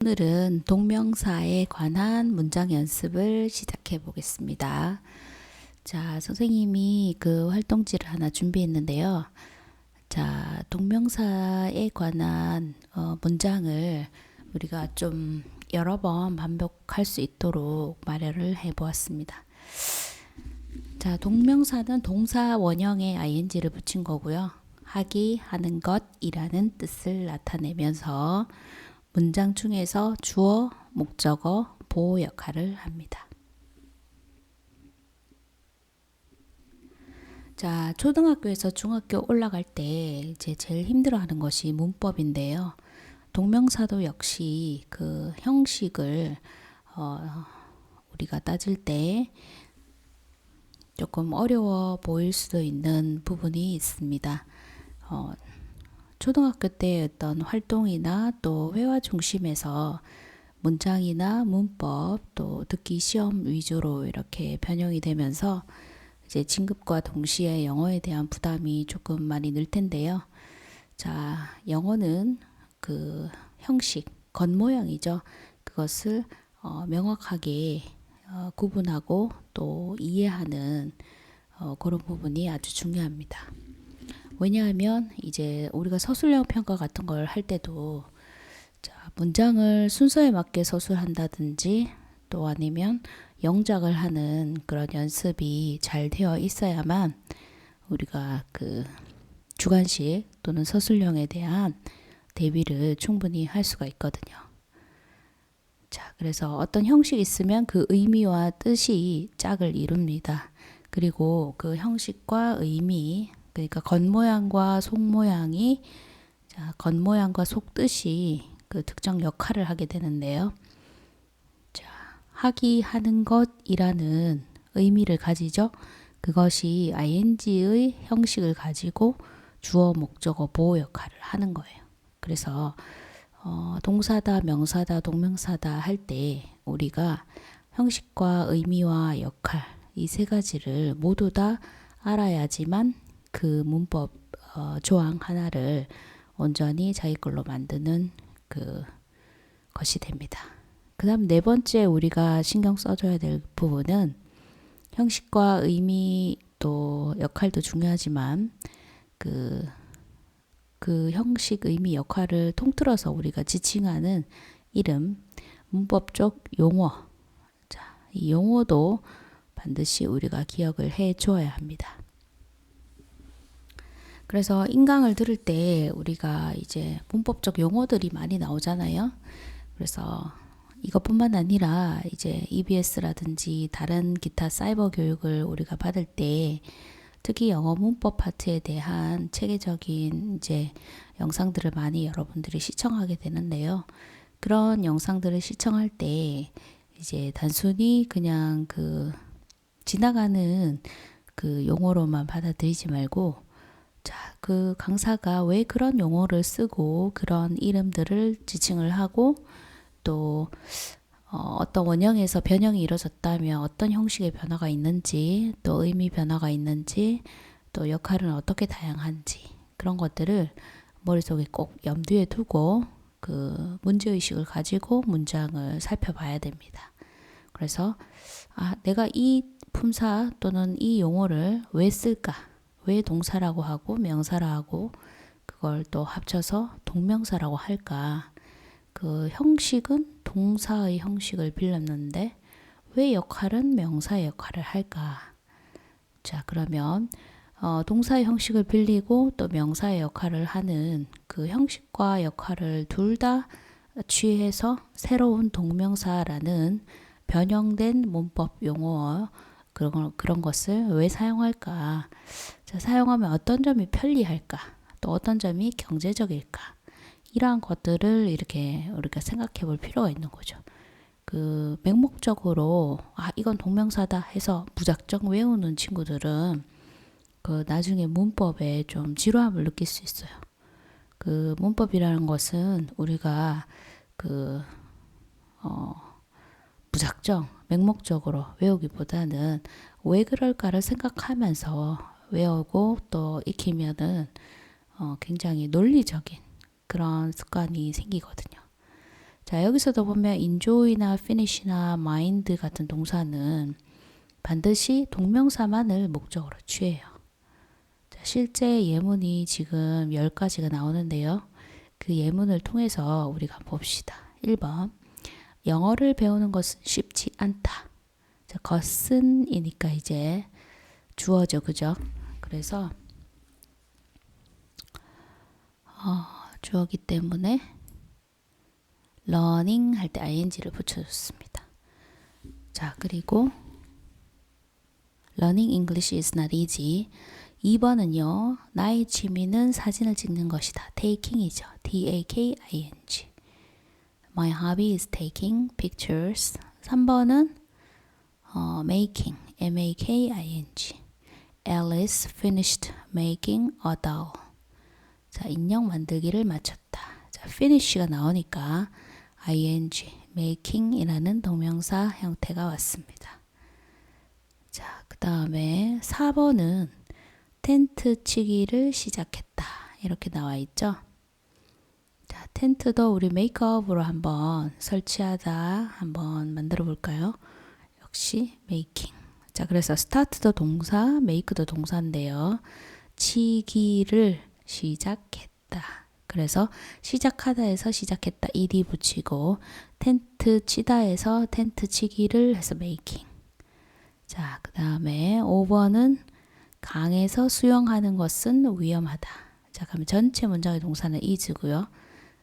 오늘은 동명사에 관한 문장 연습을 시작해 보겠습니다. 자, 선생님이 그 활동지를 하나 준비했는데요. 자, 동명사에 관한 문장을 우리가 좀 여러 번 반복할 수 있도록 마련을 해 보았습니다. 자, 동명사는 동사 원형에 ing를 붙인 거고요. 하기, 하는 것이라는 뜻을 나타내면서 문장 중에서 주어, 목적어, 보호 역할을 합니다. 자, 초등학교에서 중학교 올라갈 때 이제 제일 힘들어하는 것이 문법인데요. 동명사도 역시 그 형식을 우리가 따질 때 조금 어려워 보일 수도 있는 부분이 있습니다. 초등학교 때 어떤 활동이나 또 회화 중심에서 문장이나 문법 또 듣기 시험 위주로 이렇게 변형이 되면서 이제 진급과 동시에 영어에 대한 부담이 조금 많이 늘 텐데요. 자, 영어는 그 형식, 겉모양이죠. 그것을 명확하게 구분하고 또 이해하는 그런 부분이 아주 중요합니다. 왜냐하면 이제 우리가 서술형 평가 같은 걸 할 때도 자, 문장을 순서에 맞게 서술한다든지 또 아니면 영작을 하는 그런 연습이 잘 되어 있어야만 우리가 그 주관식 또는 서술형에 대한 대비를 충분히 할 수가 있거든요. 자, 그래서 어떤 형식이 있으면 그 의미와 뜻이 짝을 이룹니다. 그리고 그 형식과 의미, 그러니까 겉모양과 속모양이 자, 겉모양과 속뜻이 그 특정 역할을 하게 되는데요. 자, 하기, 하는 것이라는 의미를 가지죠. 그것이 ing의 형식을 가지고 주어, 목적어, 보호 역할을 하는 거예요. 그래서 동사다, 명사다, 동명사다 할 때 우리가 형식과 의미와 역할 이 세 가지를 모두 다 알아야지만 그 문법 조항 하나를 온전히 자기 걸로 만드는 그 것이 됩니다. 그 다음 네 번째 우리가 신경 써줘야 될 부분은 형식과 의미 또 역할도 중요하지만 그 형식, 의미, 역할을 통틀어서 우리가 지칭하는 이름, 문법적 용어. 자, 이 용어도 반드시 우리가 기억을 해 주어야 합니다. 그래서 인강을 들을 때 우리가 이제 문법적 용어들이 많이 나오잖아요. 그래서 이것뿐만 아니라 이제 EBS라든지 다른 기타 사이버 교육을 우리가 받을 때 특히 영어 문법 파트에 대한 체계적인 이제 영상들을 많이 여러분들이 시청하게 되는데요. 그런 영상들을 시청할 때 이제 단순히 그냥 그 지나가는 그 용어로만 받아들이지 말고 자, 그 강사가 왜 그런 용어를 쓰고 그런 이름들을 지칭을 하고 또 어떤 원형에서 변형이 이루어졌다면 어떤 형식의 변화가 있는지 또 의미 변화가 있는지 또 역할은 어떻게 다양한지 그런 것들을 머릿속에 꼭 염두에 두고 그 문제의식을 가지고 문장을 살펴봐야 됩니다. 그래서 내가 이 품사 또는 이 용어를 왜 쓸까? 왜 동사라고 하고 명사라 하고 그걸 또 합쳐서 동명사라고 할까? 그 형식은 동사의 형식을 빌렸는데 왜 역할은 명사의 역할을 할까? 자, 그러면 동사의 형식을 빌리고 또 명사의 역할을 하는 그 형식과 역할을 둘 다 취해서 새로운 동명사라는 변형된 문법 용어 그런 것을 왜 사용할까? 자, 사용하면 어떤 점이 편리할까? 또 어떤 점이 경제적일까? 이러한 것들을 이렇게 우리가 생각해 볼 필요가 있는 거죠. 그 맹목적으로 이건 동명사다 해서 무작정 외우는 친구들은 그 나중에 문법에 좀 지루함을 느낄 수 있어요. 그 문법이라는 것은 우리가 그 무작정 맹목적으로 외우기보다는 왜 그럴까를 생각하면서 외우고 또 익히면은 굉장히 논리적인 그런 습관이 생기거든요. 자, 여기서도 보면 enjoy나 finish나 mind 같은 동사는 반드시 동명사만을 목적으로 취해요. 자, 실제 예문이 지금 10가지가 나오는데요. 그 예문을 통해서 우리가 봅시다. 1번. 영어를 배우는 것은 쉽지 않다. 자, 것은 이니까 이제 주어죠. 그죠? 그래서 주어기 때문에 learning 할 때 ing를 붙여줬습니다. 자, 그리고 learning English is not easy. 2번은요. 나의 취미는 사진을 찍는 것이다. taking이죠. T-A-K-I-N-G. My hobby is taking pictures. 3번은 making, M-A-K-I-N-G. Alice finished making a doll. 자, 인형 만들기를 마쳤다. 자, finish가 나오니까 ing, making이라는 동명사 형태가 왔습니다. 자, 그 다음에 4번은 텐트 치기를 시작했다. 이렇게 나와 있죠. 자, 텐트도 우리 메이크업으로 한번 설치하다 한번 만들어 볼까요? 역시 making. 자, 그래서 start도 동사, make도 동사인데요. 치기를 시작했다. 그래서 시작하다에서 시작했다 ed 붙이고 텐트 치다에서 텐트 치기를 해서 making. 자, 그 다음에 5번은 강에서 수영하는 것은 위험하다. 자, 그럼 전체 문장의 동사는 is고요.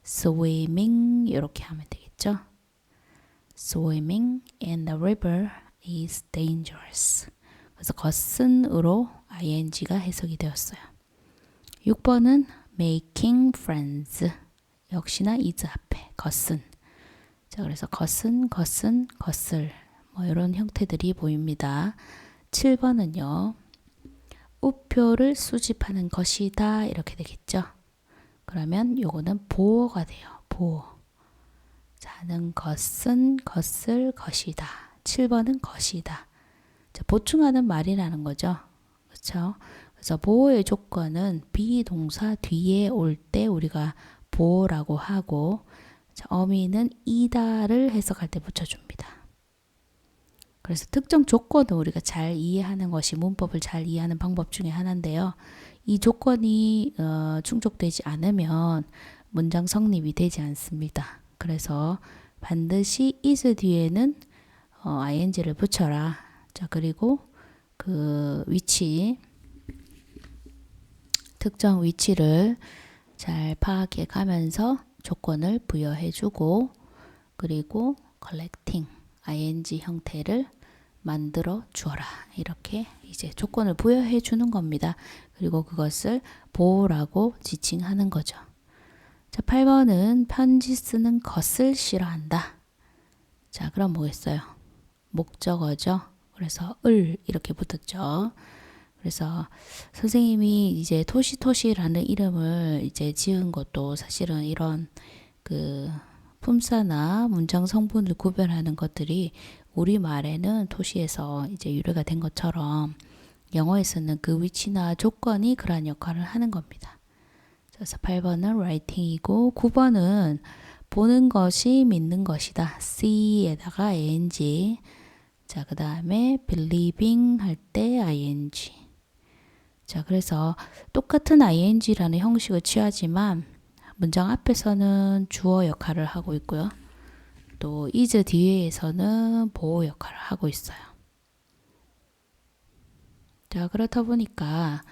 swimming 이렇게 하면 되겠죠. Swimming in the river is dangerous. 그래서 것은으로 ing가 해석이 되었어요. 6번은 making friends. 역시나 is 앞에 것은. 자, 그래서 것은, 것을 뭐 이런 형태들이 보입니다. 7번은요. 우표를 수집하는 것이다. 이렇게 되겠죠. 그러면 요거는 보어가 돼요. 보어. 자는 것은 것을 것이다. 7번은 것이다. 자, 보충하는 말이라는 거죠. 그렇죠? 그래서 보어의 조건은 비동사 뒤에 올 때 우리가 보어라고 하고 자, 어미는 이다를 해석할 때 붙여줍니다. 그래서 특정 조건을 우리가 잘 이해하는 것이 문법을 잘 이해하는 방법 중에 하나인데요. 이 조건이 충족되지 않으면 문장 성립이 되지 않습니다. 그래서 반드시 is 뒤에는 ing를 붙여라. 자, 그리고 그 위치, 특정 위치를 잘 파악해 가면서 조건을 부여해주고 그리고 collecting, ing 형태를 만들어 주어라. 이렇게 이제 조건을 부여해 주는 겁니다. 그리고 그것을 보호라고 지칭하는 거죠. 자, 8번은 편지 쓰는 것을 싫어한다. 자, 그럼 뭐겠어요? 목적어죠. 그래서 을 이렇게 붙었죠. 그래서 선생님이 이제 토시토시라는 이름을 이제 지은 것도 사실은 이런 그 품사나 문장 성분을 구별하는 것들이 우리말에는 토시에서 이제 유래가 된 것처럼 영어에서는 그 위치나 조건이 그러한 역할을 하는 겁니다. 그래서 8번은 writing이고 9번은 보는 것이 믿는 것이다. see에다가 ing. 자, 그 다음에 believing 할 때 ing. 자, 그래서 똑같은 ing라는 형식을 취하지만 문장 앞에서는 주어 역할을 하고 있고요. 또 is 뒤에서는 보호 역할을 하고 있어요. 자, 그렇다 보니까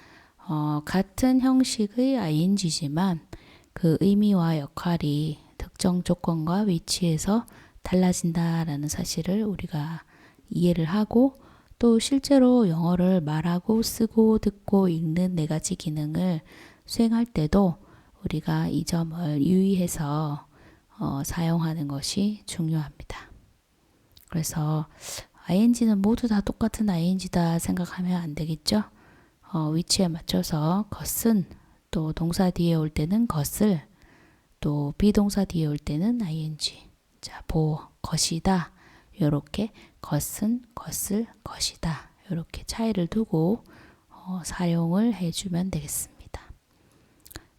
같은 형식의 ing지만 그 의미와 역할이 특정 조건과 위치에서 달라진다라는 사실을 우리가 이해를 하고 또 실제로 영어를 말하고 쓰고 듣고 읽는 4가지 기능을 수행할 때도 우리가 이 점을 유의해서 사용하는 것이 중요합니다. 그래서 ing는 모두 다 똑같은 ing다 생각하면 안 되겠죠. 위치에 맞춰서 것은 또 동사 뒤에 올 때는 것을 또 비동사 뒤에 올 때는 ing. 자, 것이다. 요렇게 것은 것을 것이다. 요렇게 차이를 두고 사용을 해주면 되겠습니다.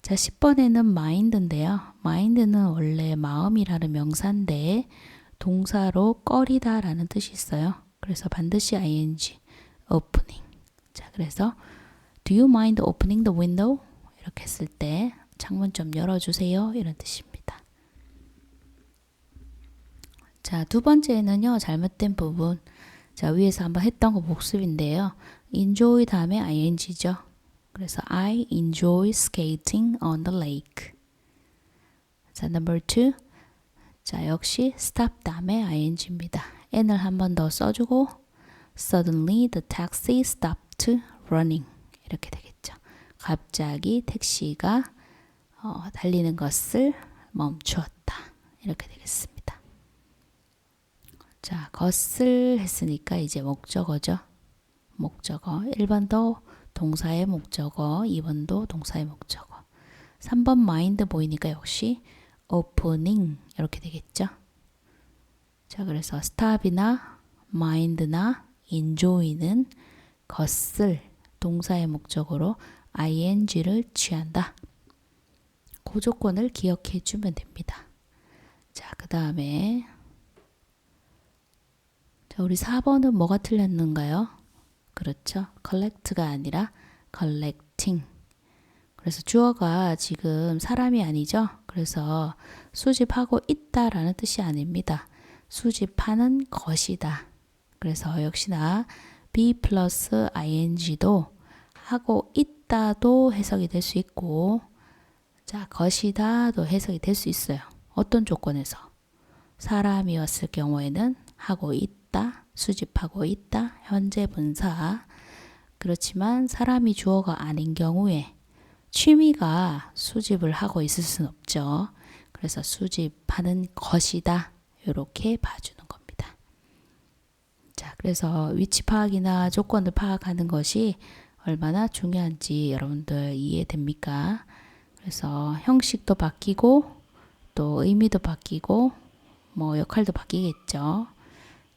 자, 10번에는 mind인데요. mind는 원래 마음이라는 명사인데 동사로 꺼리다 라는 뜻이 있어요. 그래서 반드시 ing, opening. 자, 그래서 do you mind opening the window? 이렇게 했을 때 창문 좀 열어주세요. 이런 뜻입니다. 자, 두 번째는요. 잘못된 부분. 자, 위에서 한번 했던 거 복습인데요. enjoy 다음에 ing죠. 그래서 I enjoy skating on the lake. 자, number 2. 자, 역시 stop 다음에 ing입니다. n을 한 번 더 써주고 suddenly the taxi stopped running. 이렇게 되겠죠. 갑자기 택시가 달리는 것을 멈추었다. 이렇게 되겠습니다. 자, 것을 했으니까 이제 목적어죠. 목적어. 1번도 동사의 목적어, 2번도 동사의 목적어. 3번 mind 보이니까 역시 opening 이렇게 되겠죠. 자, 그래서 stop이나 mind나 enjoy는 것을 동사의 목적어로 ing를 취한다. 그 조건을 기억해 주면 됩니다. 자, 그 다음에 자, 우리 4번은 뭐가 틀렸는가요? 그렇죠. collect가 아니라 collecting. 그래서 주어가 지금 사람이 아니죠. 그래서 수집하고 있다라는 뜻이 아닙니다. 수집하는 것이다. 그래서 역시나 be 플러스 ing도 하고 있다도 해석이 될 수 있고, 자, 것이다도 해석이 될 수 있어요. 어떤 조건에서? 사람이었을 경우에는 하고 있다, 수집하고 있다, 현재 분사. 그렇지만 사람이 주어가 아닌 경우에 취미가 수집을 하고 있을 수는 없죠. 그래서 수집하는 것이다. 이렇게 봐주는 겁니다. 자, 그래서 위치 파악이나 조건을 파악하는 것이 얼마나 중요한지 여러분들 이해됩니까? 그래서 형식도 바뀌고 또 의미도 바뀌고 뭐 역할도 바뀌겠죠.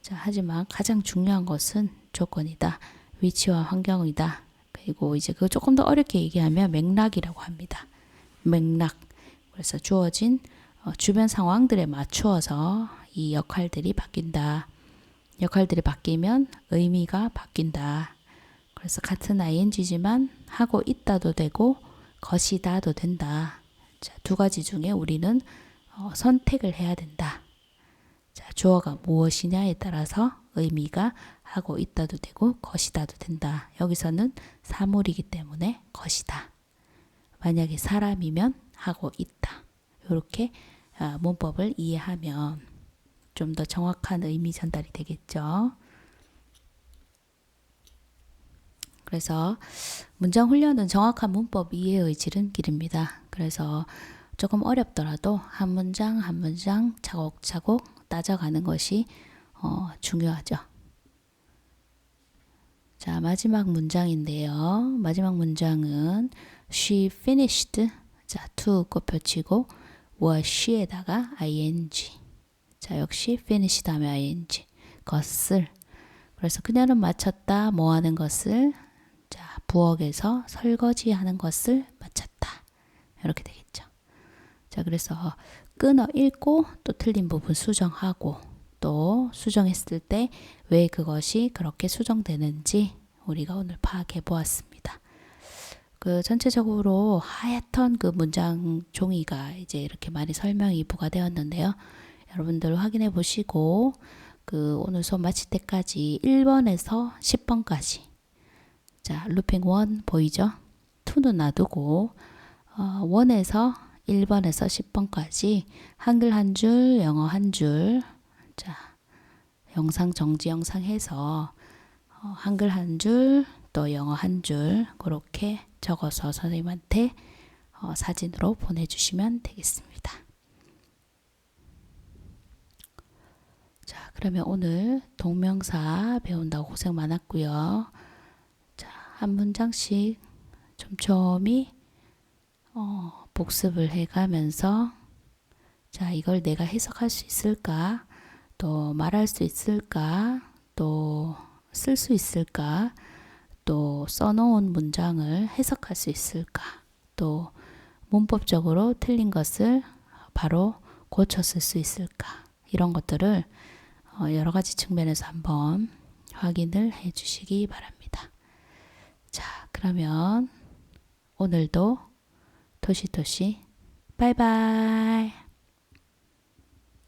자, 하지만 가장 중요한 것은 조건이다. 위치와 환경이다. 그리고 이제 그 조금 더 어렵게 얘기하면 맥락이라고 합니다. 맥락. 그래서 주어진 주변 상황들에 맞추어서 이 역할들이 바뀐다. 역할들이 바뀌면 의미가 바뀐다. 그래서 같은 ing지만 하고 있다도 되고 것이다도 된다. 자, 두 가지 중에 우리는 선택을 해야 된다. 자, 주어가 무엇이냐에 따라서 의미가 하고 있다도 되고 것이다도 된다. 여기서는 사물이기 때문에 것이다. 만약에 사람이면 하고 있다. 이렇게 문법을 이해하면 좀 더 정확한 의미 전달이 되겠죠. 그래서 문장 훈련은 정확한 문법 이해의 지름길입니다. 그래서 조금 어렵더라도 한 문장 한 문장 차곡차곡 따져가는 것이 중요하죠. 자, 마지막 문장인데요. 마지막 문장은 she finished. 자, to 꽃표치고 was she에다가 ing. 자, 역시 finish 다음에 ing. 것을. 그래서 그녀는 마쳤다. 뭐 하는 것을. 자, 부엌에서 설거지하는 것을 마쳤다. 이렇게 되겠죠. 자, 그래서 끊어 읽고 또 틀린 부분 수정하고 또 수정했을 때 왜 그것이 그렇게 수정되는지 우리가 오늘 파악해 보았습니다. 그 전체적으로 하얗던 그 문장 종이가 이제 이렇게 많이 설명이 부과되었는데요. 여러분들 확인해 보시고 그 오늘 수업 마칠 때까지 1번에서 10번까지 자, 루핑 1 보이죠? 2는 놔두고 1에서 1번에서 10번까지 한글 한 줄, 영어 한 줄. 자, 영상 정지 영상 해서 한글 한 줄, 또 영어 한 줄 그렇게 적어서 선생님한테 사진으로 보내주시면 되겠습니다. 자, 그러면 오늘 동명사 배운다고 고생 많았고요. 자, 한 문장씩 촘촘히 복습을 해가면서 자, 이걸 내가 해석할 수 있을까? 또 말할 수 있을까? 또 쓸 수 있을까? 또 써놓은 문장을 해석할 수 있을까? 또 문법적으로 틀린 것을 바로 고쳐 쓸 수 있을까? 이런 것들을 여러 가지 측면에서 한번 확인을 해 주시기 바랍니다. 자, 그러면 오늘도 토시토시 바이바이.